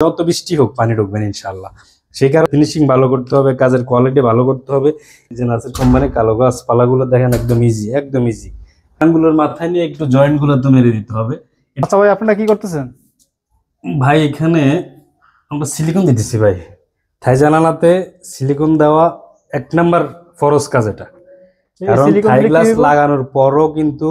যত বৃষ্টি হোক পানি ঢুকবেন ইনশাআল্লাহ। সেই কারণে ফিনিশিং ভালো করতে হবে, কাজের কোয়ালিটি ভালো করতে হবে। এই যে নাসির কোম্পানি কালো গাছ পালাগুলো দেখেন একদম ইজি, একদম ইজি। আঙ্গুলের মাথায় নিয়ে একটু জয়েন্ট গুলো তো মেরে দিতে হবে। আচ্ছা ভাই, আপনারা কি করতেছেন? ভাই এখানে আমরা সিলিকন দিতেছি ভাই। থাই জানালাতে সিলিকন দেওয়া 1 নাম্বার ফরজ কাজ এটা। কারণ থাই গ্লাস লাগানোর পরও কিন্তু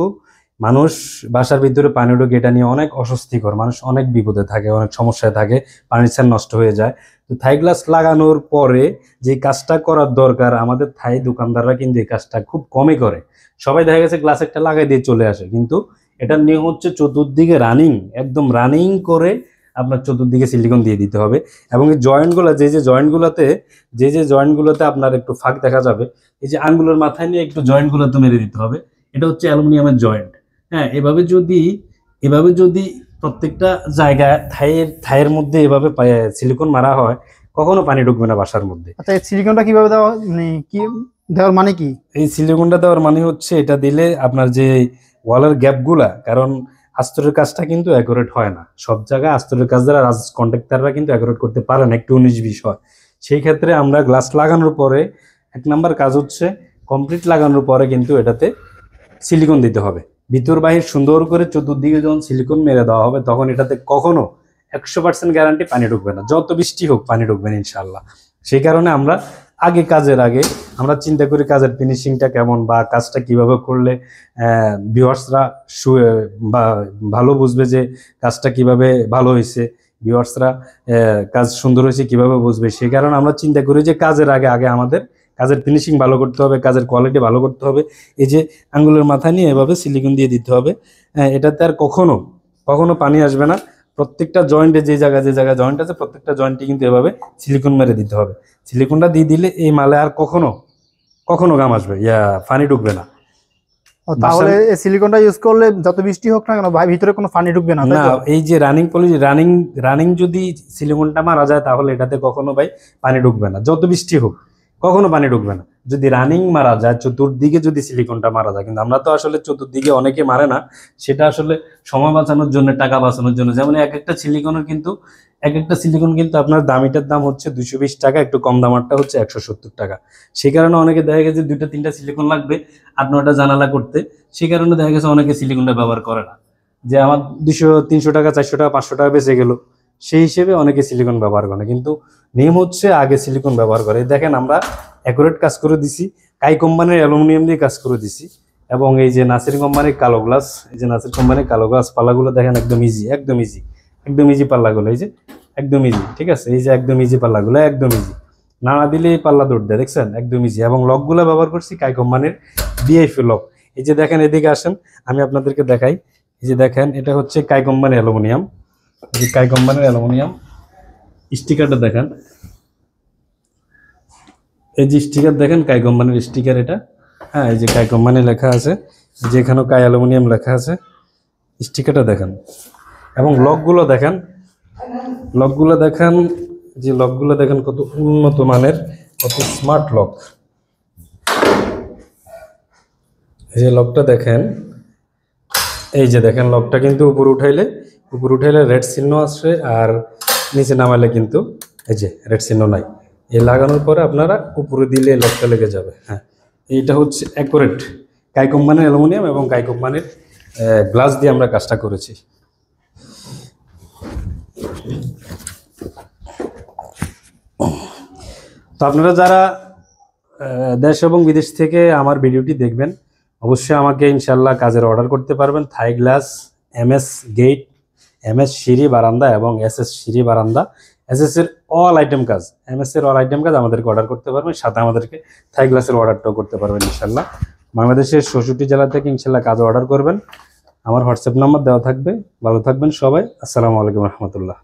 মানুষ বাসার ভিতরে পানি ঢোকে, এটা নিয়ে অনেক অস্বস্তিকর, মানুষ অনেক বিপদে থাকে, অনেক সমস্যায় থাকে, ফার্নিচার নষ্ট হয়ে যায়। তো থাই গ্লাস লাগানোর পরে যে কাজটা করার দরকার, আমাদের থাই দোকানদাররা কিন্তু এই কাজটা খুব কমই করে। সবাই দেখা গেছে গ্লাস একটা লাগাই দিয়ে চলে আসে, কিন্তু এটার নিয়ম হচ্ছে চতুর্দিকে রানিং, একদম রানিং করে আপনার চতুর্দিকে সিলিকন দিয়ে দিতে হবে। এবং এই জয়েন্টগুলো যে জয়েন্টগুলোতে আপনার একটু ফাঁক দেখা যাবে, এই যে আঙ্গুলের মাথায় নিয়ে একটু জয়েন্টগুলো তো মেরে দিতে হবে। এটা হচ্ছে অ্যালুমিনিয়ামের জয়েন্ট। হ্যাঁ, এভাবে যদি প্রত্যেকটা জায়গায় থাইয়ের মধ্যে এভাবে সিলিকন মারা হয়, কখনো পানি ঢুকবে না বাসার মধ্যে। আচ্ছা, এই সিলিকনটা কিভাবে দেওয়া, মানে কি দেওয়ার মানে কি? এই সিলিকনটা দেওয়ার মানে হচ্ছে এটা দিলে আপনার যে ওয়ালের গ্যাপগুলা, কারণ আস্তরের কাজটা কিন্তু অ্যাকুরেট হয় না সব জায়গায়, আস্তরের কাজ দ্বারা কন্ট্রাক্টররা কিন্তু অ্যাকুরেট করতে পারে না, একটু 19-20 হয়। সেই ক্ষেত্রে আমরা গ্লাস লাগানোর পরে 1 নাম্বার কাজ হচ্ছে কমপ্লিট লাগানোর পরে কিন্তু এটাতে সিলিকন দিতে হবে। ভিতর বাহির সুন্দর করে চতুর্দিকে যখন সিলিকন মেরে দেওয়া হবে, তখন এটাতে কখনো 100% গ্যারান্টি পানি ঢুকবে না, যত বৃষ্টি হোক পানি ঢুকবে না ইনশাআল্লাহ। সেই কারণে আমরা কাজের আগে আমরা চিন্তা করি কাজের ফিনিশিংটা কেমন, বা কাজটা কিভাবে করলে ভিউয়ার্সরা বা ভালো বুঝবে যে কাজটা কিভাবে ভালো হয়েছে, ভিউয়ার্সরা কাজ সুন্দর হয়েছে কিভাবে বুঝবে। সেই কারণে আমরা চিন্তা করি যে কাজের আগে আমাদের কাজের ফিনিশিং ভালো করতে হবে, কাজের কোয়ালিটি ভালো করতে হবে। এই যে আঙ্গুলের মাথা নিয়ে এভাবে সিলিকন দিয়ে দিতে হবে। এটাতে আর কখনো পানি আসবে না। প্রত্যেকটা জয়েন্টে যে জায়গায় জয়েন্ট আছে, প্রত্যেকটা জয়েন্টে কিন্তু এভাবে সিলিকন মেরে দিতে হবে। সিলিকনটা দিয়ে দিলে এই মালে আর কখনো গাম আসবে, পানি ঢুকবে না। তাহলে এই সিলিকনটা ইউজ করলে যত বৃষ্টি হোক না কেন ভাই, ভিতরে কোনো পানি ঢুকবে না? না, এই যে রানিং যদি সিলিকনটা মারা যায়, তাহলে এটাতে কখনো ভাই পানি ঢুকবে না, যত বৃষ্টি হোক কখনো পানি ঢুকবে না। যদি রানিং মারা যায়, চতুর্দিকে যদি সিলিকনটা মারা যায়, কিন্তু আমরা তো আসলে চতুর্দিকে অনেকে মারে না, সেটা আসলে সময় বাঁচানোর জন্য, টাকা বাঁচানোর জন্য। যেমন এক একটা সিলিকন কিন্তু আপনার দামিটার দাম হচ্ছে 220 টাকা, একটু কম দামারটা হচ্ছে 170 টাকা। সেই কারণে অনেকে দেখা গেছে 2টা-3টা সিলিকন লাগবে 8-9টা জানালা করতে, সেই কারণে দেখা গেছে অনেকে সিলিকনটা ব্যবহার করে না, যে আমার 200-300 টাকা, 400 টাকা, 500 টাকা বেঁচে গেল, সেই হিসেবে অনেকে সিলিকন ব্যবহার করে না। কিন্তু নিয়ম হচ্ছে আগে সিলিকন ব্যবহার করে। দেখেন আমরা অ্যাকুরেট কাজ করে দিছি, কাই কোম্পানির অ্যালুমিনিয়াম দিয়ে কাজ করে দিছি। এবং এই যে নাসির কোম্পানির কালো গ্লাস পাল্লাগুলো দেখেন একদম ইজি, একদম ইজি পাল্লাগুলো, এই যে একদম ইজি। ঠিক আছে, এই যে একদম ইজি পাল্লাগুলো, একদম ইজি, নাড়া দিলে এই পাল্লা দৌড় দেয়, দেখছেন একদম ইজি। এবং লকগুলো ব্যবহার করছি কাই কোম্পানির বিএফ লক। এই যে দেখেন, এদিকে আসেন, আমি আপনাদেরকে দেখাই। এই যে দেখেন, এটা হচ্ছে কাই কোম্পানির অ্যালুমিনিয়াম। স্টিকারটা দেখেন, এই যে স্টিকার দেখেন, কাই কোম্পানির স্টিকার এটা। হ্যাঁ, এই যে কাই কোম্পানি লেখা আছে, যে এখানেও কাই অ্যালুমিনিয়াম লেখা আছে, স্টিকারটা দেখেন। এবং লকগুলো দেখেন, কত উন্নত মানের, কত স্মার্ট লক। এই যে লকটা দেখেন, এই যে দেখেন লকটা কিন্তু উপর উঠাইলে রেড চিহ্ন আসছে, আর নিচে নামাইলে কিন্তু এই যে রেড চিহ্ন নাই। এই লাগানোর পরে আপনারা উপরে দিলে লকটা লেগে যাবে। হ্যাঁ, এইটা হচ্ছে অ্যাকুরেট কাই কোম্পানির অ্যালুমিনিয়াম এবং কাই কোম্পানির গ্লাস দিয়ে আমরা কাজটা করেছি। তো আপনারা যারা দেশ এবং বিদেশ থেকে আমার ভিডিওটি দেখবেন, অবশ্যই আমাকে ইনশাল্লাহ কাজের অর্ডার করতে পারবেন। Thai glass, MS gate, MS সিঁড়ি বারান্দা এবং SS সিঁড়ি বারান্দা, SS এর অল আইটেম কাজ, MS এর অল আইটেম কাজ আমাদেরকে অর্ডার করতে পারবেন। সাথে আমাদেরকে থাই গ্লাসের অর্ডারটাও করতে পারবেন ইনশাল্লাহ। বাংলাদেশের 66 জেলা থেকে ইনশাল্লাহ কাজ অর্ডার করবেন। আমার হোয়াটসঅ্যাপ নাম্বার দেওয়া থাকবে। ভালো থাকবেন সবাই। আসসালামু আলাইকুম রহমতুল্লাহ।